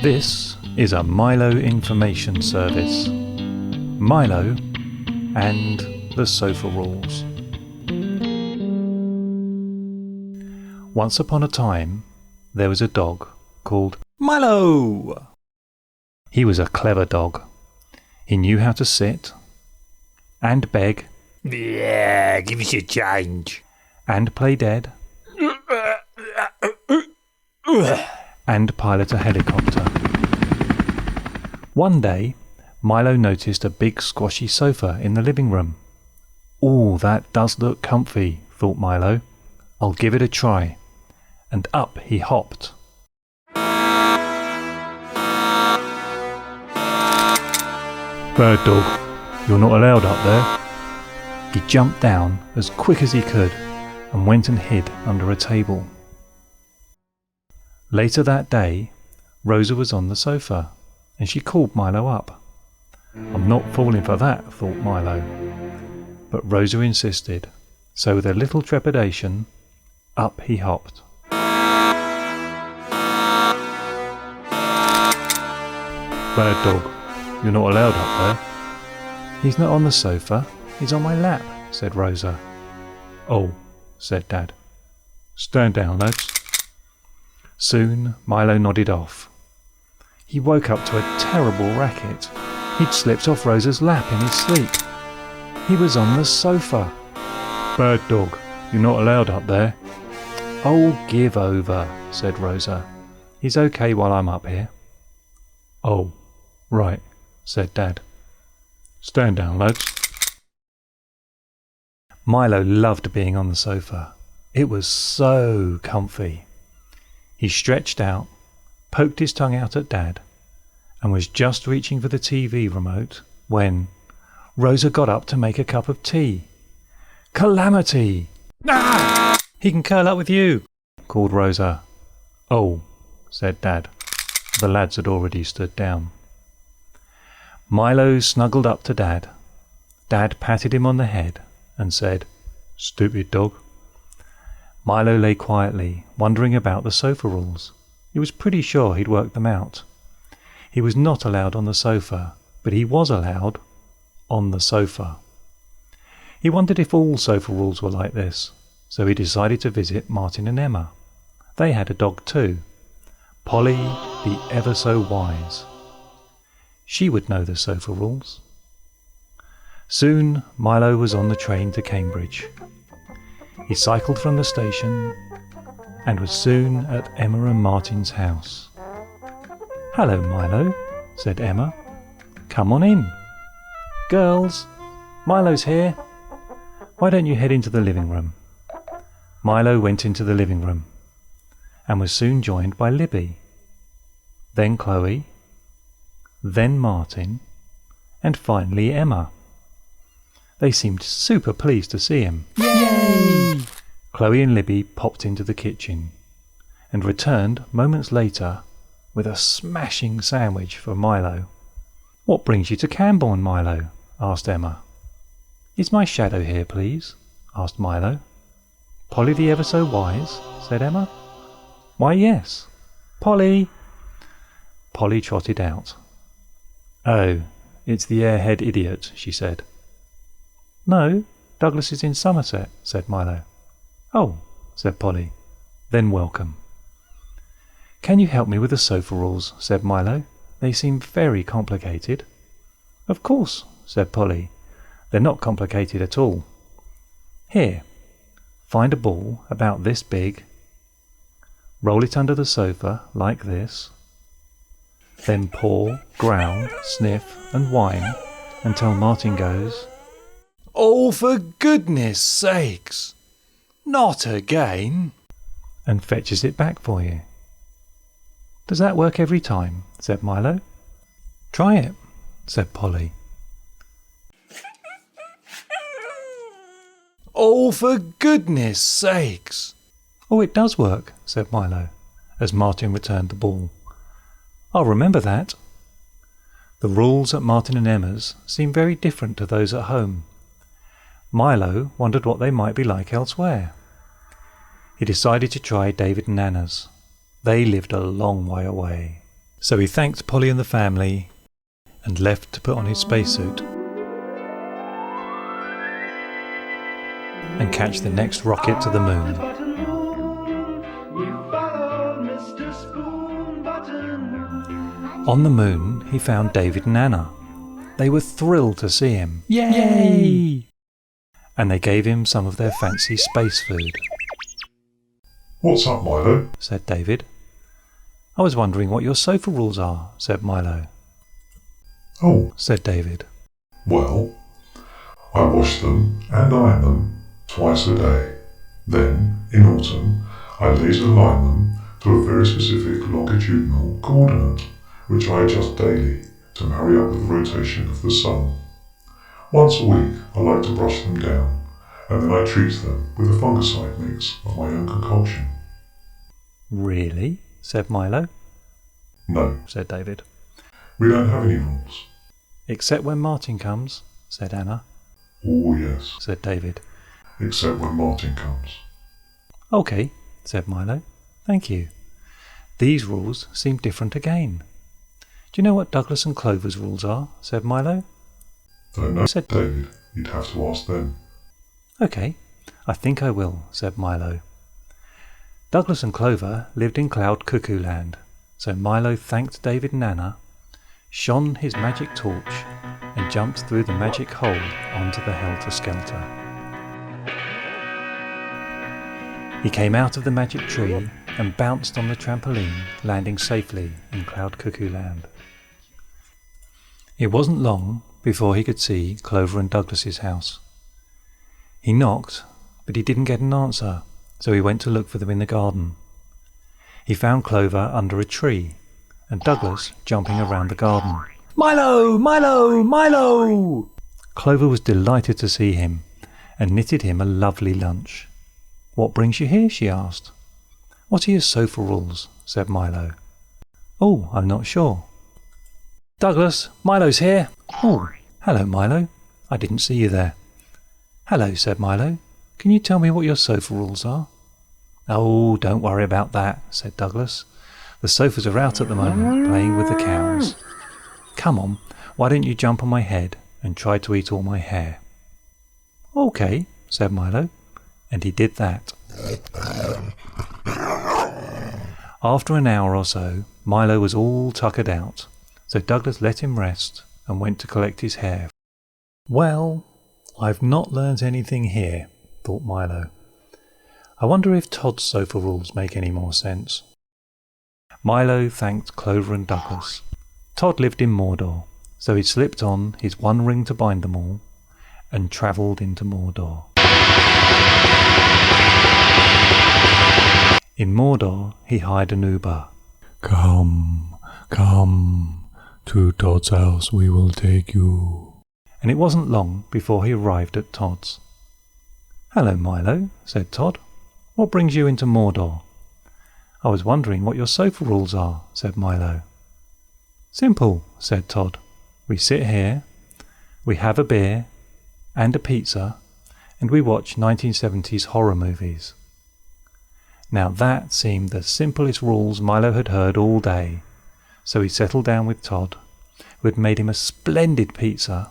This is a Milo information service. Milo and the sofa rules. Once upon a time, there was a dog called Milo. He was a clever dog. He knew how to sit and beg. Yeah, give us your change. And play dead. And pilot a helicopter. One day, Milo noticed a big squashy sofa in the living room. "Ooh, that does look comfy," thought Milo. "I'll give it a try." And up he hopped. "Bird dog, you're not allowed up there." He jumped down as quick as he could and went and hid under a table. Later that day, Rosa was on the sofa, and she called Milo up. "I'm not falling for that," thought Milo. But Rosa insisted, so with a little trepidation, up he hopped. "Bird dog, you're not allowed up there." "He's not on the sofa, he's on my lap," said Rosa. "Oh," said Dad. "Stand down, lads." Soon Milo nodded off. He woke up to a terrible racket. He'd slipped off Rosa's lap in his sleep. He was on the sofa. "Bird dog, you're not allowed up there." "Oh, give over," said Rosa. "He's okay while I'm up here." "Oh, right," said Dad. "Stand down, lads." Milo loved being on the sofa. It was so comfy. He stretched out, poked his tongue out at Dad, and was just reaching for the TV remote when Rosa got up to make a cup of tea. "Calamity!" "Ah! He can curl up with you," called Rosa. "Oh," said Dad. The lads had already stood down. Milo snuggled up to Dad. Dad patted him on the head and said, "Stupid dog." Milo lay quietly, wondering about the sofa rules. He was pretty sure he'd worked them out. He was not allowed on the sofa, but he was allowed on the sofa. He wondered if all sofa rules were like this, so he decided to visit Martin and Emma. They had a dog too, Polly the ever so wise. She would know the sofa rules. Soon Milo was on the train to Cambridge. He cycled from the station and was soon at Emma and Martin's house. "Hello, Milo," said Emma. "Come on in." "Girls, Milo's here. Why don't you head into the living room?" Milo went into the living room and was soon joined by Libby, then Chloe, then Martin, and finally Emma. They seemed super pleased to see him. Yay! Chloe and Libby popped into the kitchen and returned moments later with a smashing sandwich for Milo. "What brings you to Camborne, Milo?" asked Emma. "Is my shadow here, please?" asked Milo. "Polly the ever so wise?" said Emma. "Why, yes. Polly!" Polly trotted out. "Oh, it's the airhead idiot," she said. "No, Douglas is in Somerset," said Milo. "Oh," said Polly. "Then welcome." "Can you help me with the sofa rules?" said Milo. "They seem very complicated." "Of course," said Polly. "They're not complicated at all. Here, find a ball about this big, roll it under the sofa like this, then paw, growl, sniff and whine until Martin goes, 'Oh, for goodness sakes! Not again!' and fetches it back for you." "Does that work every time?" said Milo. "Try it," said Polly. "Oh, for goodness sakes!" "Oh, it does work," said Milo, as Martin returned the ball. "I'll remember that." The rules at Martin and Emma's seemed very different to those at home. Milo wondered what they might be like elsewhere. He decided to try David and Anna's. They lived a long way away. So he thanked Polly and the family and left to put on his spacesuit and catch the next rocket to the moon. On the moon, he found David and Anna. They were thrilled to see him. Yay! And they gave him some of their fancy space food. What's up, Milo? Said David. I was wondering what your sofa rules are, said Milo. Oh, Said David. well, I wash them and iron them twice a day. Then, in autumn, I laser line them to a very specific longitudinal coordinate, which I adjust daily to marry up with the rotation of the sun. Once a week, I like to brush them down, and then I treat them with a fungicide mix of my own concoction. Really? Said Milo. No, Said David. we don't have any rules. Except when Martin comes, said Anna. Oh yes, Said David. except when Martin comes. OK, said Milo. Thank you. These rules seem different again. Do you know what Douglas and Clover's rules are? Said Milo. Don't know, Said David. You'd have to ask them. OK, I think I will, said Milo. Douglas and Clover lived in Cloud Cuckoo Land, so Milo thanked David and Anna, shone his magic torch, and jumped through the magic hole onto the helter-skelter. He came out of the magic tree and bounced on the trampoline, landing safely in Cloud Cuckoo Land. It wasn't long before he could see Clover and Douglas's house. He knocked, but he didn't get an answer, so he went to look for them in the garden. He found Clover under a tree, and Douglas jumping around the garden. Milo! Milo! Milo! Clover was delighted to see him, and knitted him a lovely lunch. What brings you here? She asked. What are your sofa rules? Said Milo. Oh, I'm not sure. Douglas, Milo's here. Oh, hello, Milo. I didn't see you there. Hello, said Milo. Can you tell me what your sofa rules are? Oh, don't worry about that, said Douglas. The sofas are out at the moment, playing with the cows. Come on, why don't you jump on my head and try to eat all my hair? OK, said Milo, and he did that. After an hour or so, Milo was all tuckered out, so Douglas let him rest and went to collect his hair. Well, I've not learnt anything here, thought Milo. I wonder if Todd's sofa rules make any more sense. Milo thanked Clover and Douglas. Todd lived in Mordor, so he slipped on his one ring to bind them all and travelled into Mordor. In Mordor, he hired an Uber. Come, to Todd's house we will take you. And it wasn't long before he arrived at Todd's. Hello, Milo, said Todd. What brings you into Mordor? I was wondering what your sofa rules are, said Milo. Simple, said Todd. We sit here, we have a beer and a pizza, and we watch 1970s horror movies. Now that seemed the simplest rules Milo had heard all day, so he settled down with Todd, who had made him a splendid pizza,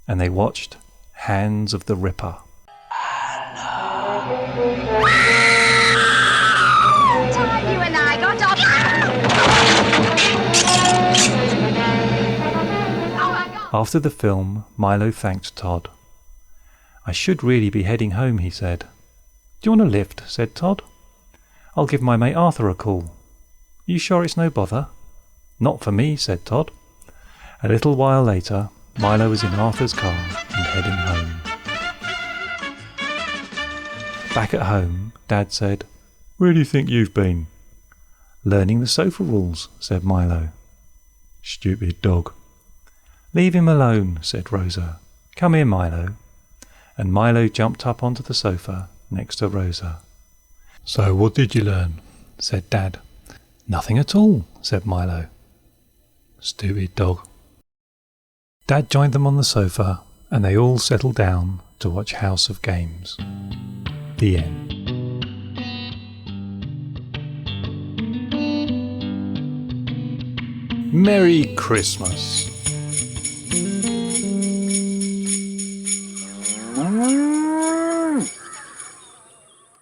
and they watched Hands of the Ripper. Time you and I got off. Oh my God. After the film, Milo thanked Todd. I should really be heading home, he said. Do you want a lift? Said Todd. I'll give my mate Arthur a call. You sure it's no bother? Not for me, said Todd. A little while later, Milo was in Arthur's car and heading home. Back at home, Dad said, Where do you think you've been? Learning the sofa rules, said Milo. Stupid dog. Leave him alone, said Rosa. Come here, Milo. And Milo jumped up onto the sofa next to Rosa. So what did you learn? Said Dad. Nothing at all, said Milo. Stupid dog. Dad joined them on the sofa, and they all settled down to watch House of Games. The end. Merry Christmas.